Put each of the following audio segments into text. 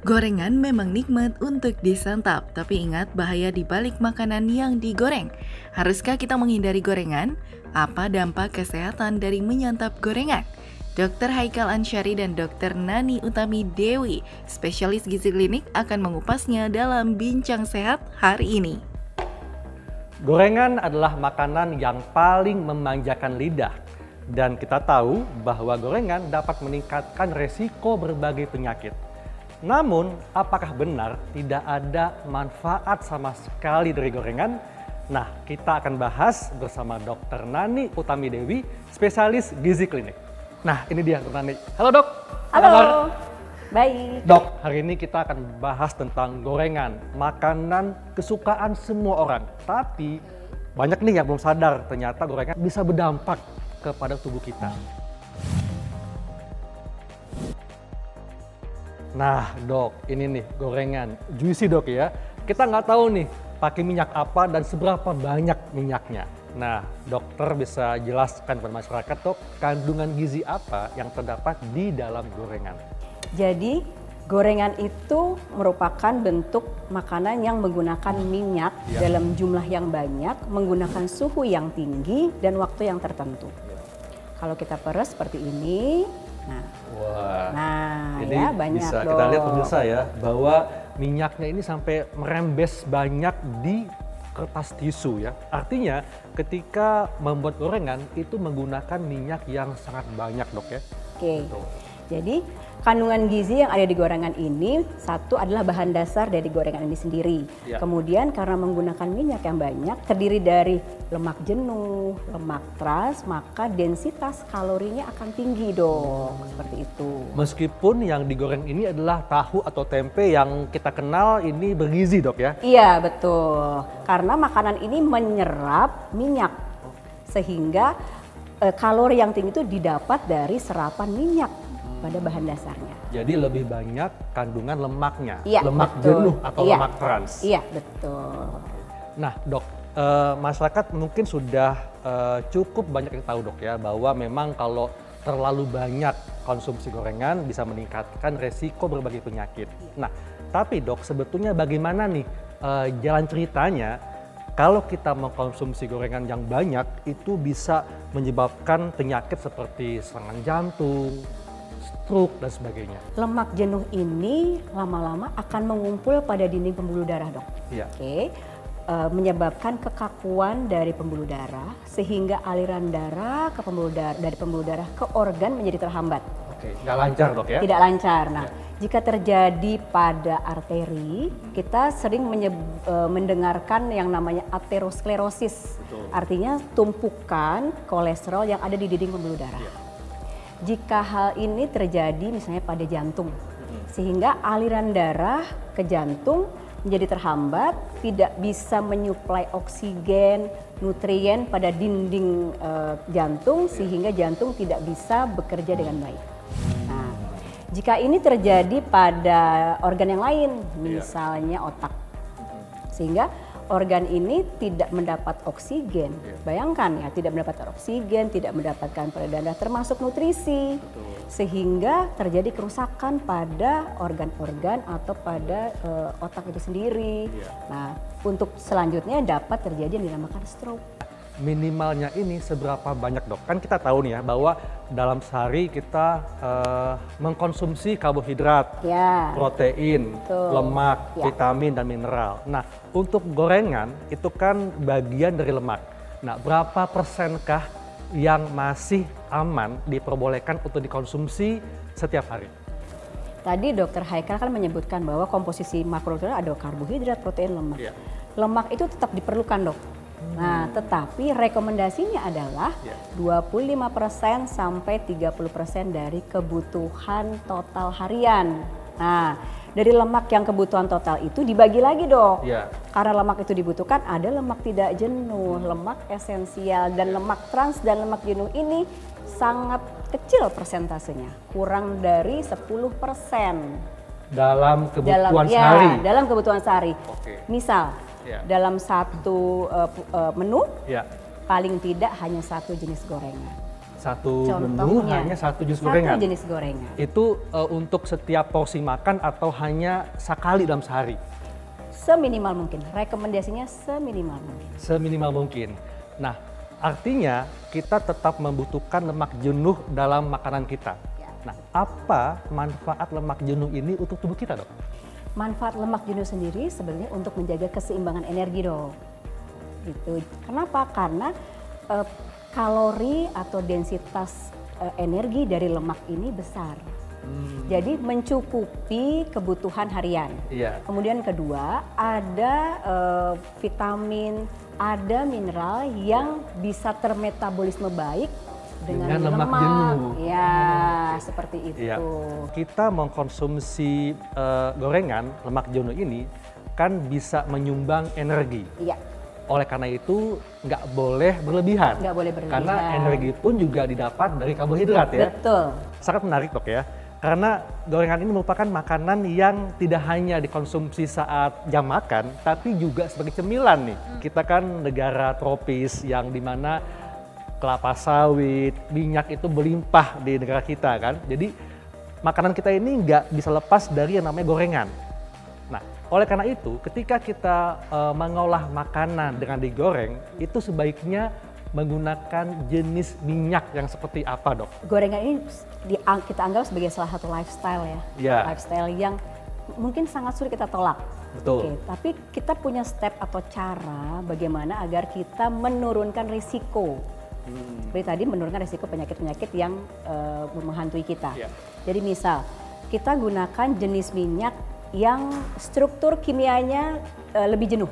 Gorengan memang nikmat untuk disantap, tapi ingat bahaya di balik makanan yang digoreng. Haruskah kita menghindari gorengan? Apa dampak kesehatan dari menyantap gorengan? Dr. Haikal Ansyari dan Dr. Nani Utami Dewi, spesialis gizi klinik, akan mengupasnya dalam Bincang Sehat hari ini. Gorengan adalah makanan yang paling memanjakan lidah. Dan kita tahu bahwa gorengan dapat meningkatkan resiko berbagai penyakit. Namun, apakah benar tidak ada manfaat sama sekali dari gorengan? Nah, kita akan bahas bersama Dr. Nani Utami Dewi, spesialis gizi klinik. Nah, ini dia Dr. Nani. Halo dok. Halo. Baik. Dok, hari ini kita akan bahas tentang gorengan, makanan kesukaan semua orang. Tapi banyak nih yang belum sadar ternyata gorengan bisa berdampak kepada tubuh kita. Nah dok, ini nih gorengan juicy dok ya. Kita nggak tahu nih pakai minyak apa dan seberapa banyak minyaknya. Nah dokter bisa jelaskan kepada masyarakat dok, kandungan gizi apa yang terdapat di dalam gorengan? Jadi gorengan itu merupakan bentuk makanan yang menggunakan minyak dalam jumlah yang banyak, menggunakan suhu yang tinggi dan waktu yang tertentu. Kalau kita peres seperti ini, Jadi ya banyak bisa dong. kita lihat pemirsa ya bahwa minyaknya ini sampai merembes banyak di kertas tisu ya. Artinya ketika membuat gorengan itu menggunakan minyak yang sangat banyak dok ya. Oke. Jadi kandungan gizi yang ada di gorengan ini, satu adalah bahan dasar dari gorengan ini sendiri. Ya. Kemudian karena menggunakan minyak yang banyak, terdiri dari lemak jenuh, lemak trans, maka densitas kalorinya akan tinggi dong, seperti itu. Meskipun yang digoreng ini adalah tahu atau tempe yang kita kenal ini bergizi dok ya. Iya betul, karena makanan ini menyerap minyak, sehingga kalori yang tinggi itu didapat dari serapan minyak pada bahan dasarnya. Jadi lebih banyak kandungan lemaknya, Iya, lemak betul. jenuh atau Iya. lemak trans. Iya betul. Nah dok, masyarakat mungkin sudah cukup banyak yang tahu dok ya bahwa memang kalau terlalu banyak konsumsi gorengan bisa meningkatkan resiko berbagai penyakit. Nah tapi dok sebetulnya bagaimana nih jalan ceritanya kalau kita mengkonsumsi gorengan yang banyak itu bisa menyebabkan penyakit seperti serangan jantung, stroke dan sebagainya. Lemak jenuh ini lama-lama akan mengumpul pada dinding pembuluh darah dok. Iya. Oke. Menyebabkan kekakuan dari pembuluh darah sehingga aliran darah ke dari pembuluh darah ke organ menjadi terhambat. Oke, nggak lancar dok ya? Tidak lancar. Nah, jika terjadi pada arteri, kita sering mendengarkan yang namanya aterosklerosis. Betul. Artinya tumpukan kolesterol yang ada di dinding pembuluh darah. Jika hal ini terjadi misalnya pada jantung, sehingga aliran darah ke jantung menjadi terhambat, tidak bisa menyuplai oksigen, nutrien pada dinding jantung, sehingga jantung tidak bisa bekerja dengan baik. Nah, jika ini terjadi pada organ yang lain, misalnya otak, sehingga organ ini tidak mendapat oksigen. Bayangkan ya, tidak mendapatkan oksigen, tidak mendapatkan peredaran darah termasuk nutrisi. Sehingga terjadi kerusakan pada organ-organ atau pada otak itu sendiri. Nah, untuk selanjutnya dapat terjadi yang dinamakan stroke. Minimalnya ini seberapa banyak dok? Kan kita tahu nih ya bahwa dalam sehari kita mengkonsumsi karbohidrat, protein, lemak, vitamin dan mineral. Nah untuk gorengan itu kan bagian dari lemak. Nah berapa persenkah yang masih aman diperbolehkan untuk dikonsumsi setiap hari? Tadi Dr. Haikal kan menyebutkan bahwa komposisi makronutrien ada karbohidrat, protein, lemak. Lemak itu tetap diperlukan dok. Nah, tetapi rekomendasinya adalah 25% sampai 30% dari kebutuhan total harian. Nah, dari lemak yang kebutuhan total itu dibagi lagi dok. Karena lemak itu dibutuhkan, ada lemak tidak jenuh, lemak esensial, dan lemak trans dan lemak jenuh ini sangat kecil persentasenya, kurang dari 10%. Dalam kebutuhan sehari? Dalam kebutuhan sehari. Misal, dalam satu menu paling tidak hanya satu jenis gorengan. satu menu Contohnya, hanya satu jenis satu gorengan. jenis gorengan. Itu untuk setiap porsi makan atau hanya sekali dalam sehari? Seminimal mungkin, rekomendasinya seminimal mungkin. Seminimal mungkin. Nah, artinya kita tetap membutuhkan lemak jenuh dalam makanan kita. Ya. Nah, apa manfaat lemak jenuh ini untuk tubuh kita, Dok? Manfaat lemak jenuh sendiri sebenarnya untuk menjaga keseimbangan energi, Dok. Gitu. Kenapa? Karena kalori atau densitas energi dari lemak ini besar. Jadi mencukupi kebutuhan harian. Iya. Kemudian kedua, ada vitamin, ada mineral yang bisa termetabolisme baik dengan lemak lemak. jenuh. Ya, seperti itu. Iya. Kita mengkonsumsi gorengan lemak jenuh ini kan bisa menyumbang energi. Iya, Oleh karena itu nggak boleh berlebihan. nggak boleh berlebihan. Karena energi pun juga didapat dari karbohidrat ya. Betul. Sangat menarik, Dok ya. Karena gorengan ini merupakan makanan yang tidak hanya dikonsumsi saat jam makan, tapi juga sebagai cemilan nih. Kita kan negara tropis yang dimana kelapa sawit, minyak itu berlimpah di negara kita kan. Jadi makanan kita ini nggak bisa lepas dari yang namanya gorengan. Nah, oleh karena itu ketika kita mengolah makanan dengan digoreng, itu sebaiknya menggunakan jenis minyak yang seperti apa, Dok? Gorengan ini kita anggap sebagai salah satu lifestyle ya. Ya. Lifestyle yang mungkin sangat sulit kita tolak. Betul. Oke, tapi kita punya step atau cara bagaimana agar kita menurunkan risiko. Seperti tadi menurunkan risiko penyakit-penyakit yang menghantui kita. Ya. Jadi misal kita gunakan jenis minyak yang struktur kimianya lebih jenuh.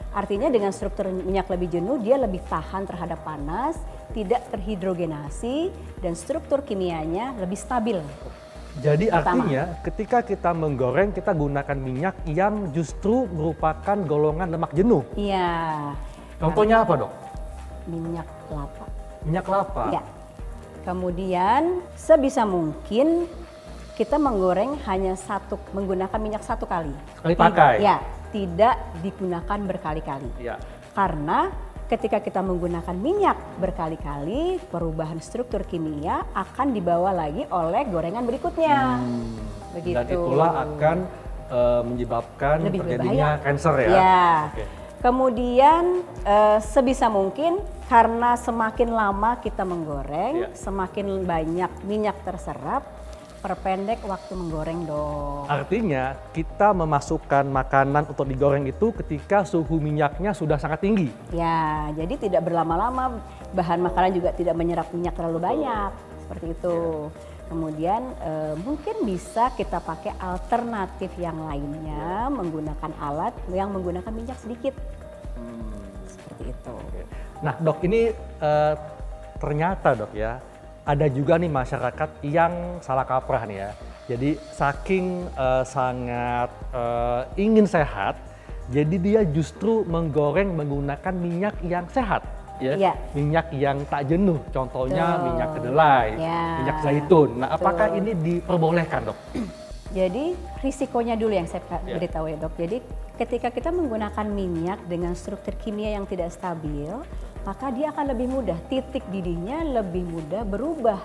Artinya dengan struktur minyak lebih jenuh, dia lebih tahan terhadap panas, tidak terhidrogenasi, dan struktur kimianya lebih stabil. Jadi Pertama. artinya ketika kita menggoreng, kita gunakan minyak yang justru merupakan golongan lemak jenuh. Iya. Contohnya apa, Dok? Minyak kelapa. Minyak kelapa. Ya. Kemudian sebisa mungkin kita menggoreng hanya menggunakan minyak satu kali. Sekali pakai. Ya, tidak digunakan berkali-kali. Ya. Karena ketika kita menggunakan minyak berkali-kali, perubahan struktur kimia akan dibawa lagi oleh gorengan berikutnya. Begitu. Dan itulah akan menyebabkan Lebih terjadinya berbahaya. kanker ya. Ya. Oke. Kemudian sebisa mungkin karena semakin lama kita menggoreng, Ya. semakin banyak minyak terserap, perpendek waktu menggoreng dong. Artinya kita memasukkan makanan untuk digoreng itu ketika suhu minyaknya sudah sangat tinggi. Ya, jadi tidak berlama-lama, bahan makanan juga tidak menyerap minyak terlalu banyak, seperti itu. Kemudian mungkin bisa kita pakai alternatif yang lainnya, menggunakan alat yang menggunakan minyak sedikit, seperti itu. Nah, Dok, ini ternyata, Dok ya, ada juga nih masyarakat yang salah kaprah nih ya. Jadi saking sangat ingin sehat, jadi dia justru menggoreng menggunakan minyak yang sehat. Ya, Iya. minyak yang tak jenuh, contohnya Betul. minyak kedelai, Ya, minyak zaitun. Nah, betul. apakah ini diperbolehkan, Dok? Jadi risikonya dulu yang saya Ya. beritahu ya dok. Jadi ketika kita menggunakan minyak dengan struktur kimia yang tidak stabil, maka dia akan lebih mudah, titik didihnya lebih mudah berubah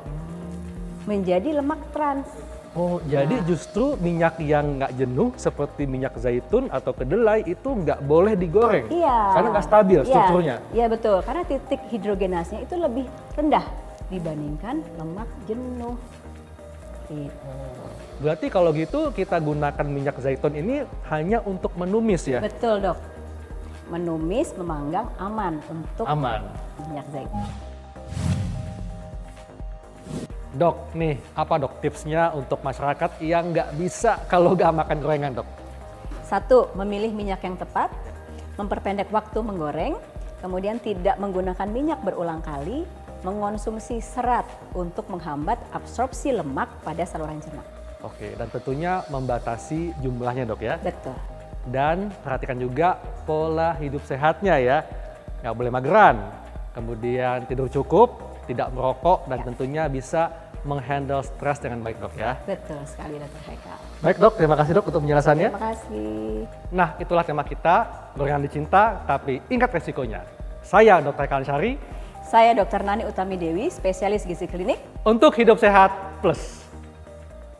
menjadi lemak trans. Oh, jadi justru minyak yang nggak jenuh seperti minyak zaitun atau kedelai itu nggak boleh digoreng? Iya. Karena nggak stabil Iya. strukturnya? Iya betul, karena titik hidrogenasnya itu lebih rendah dibandingkan lemak jenuh. Gitu. Berarti kalau gitu kita gunakan minyak zaitun ini hanya untuk menumis ya? Betul dok, menumis, memanggang aman untuk Aman. minyak zaitun. Dok, nih apa dok tipsnya untuk masyarakat yang nggak bisa kalau nggak makan gorengan, Dok? 1. Memilih minyak yang tepat, memperpendek waktu menggoreng, kemudian tidak menggunakan minyak berulang kali, mengonsumsi serat untuk menghambat absorpsi lemak pada saluran cerna. Oke, dan tentunya membatasi jumlahnya, Dok ya. Betul. Dan perhatikan juga pola hidup sehatnya ya. Nggak boleh mageran, kemudian tidur cukup, tidak merokok, dan tentunya bisa menghandle stres dengan baik, Dok ya. Betul sekali Dr. Haikal. Baik, Dok, terima kasih, Dok, untuk penjelasannya. Terima kasih. Nah, itulah tema kita, gorengan dicinta tapi ingat resikonya. Saya Dr. Haikal Ansyari. Saya Dr. Nani Utami Dewi, spesialis gizi klinik. Untuk hidup sehat plus.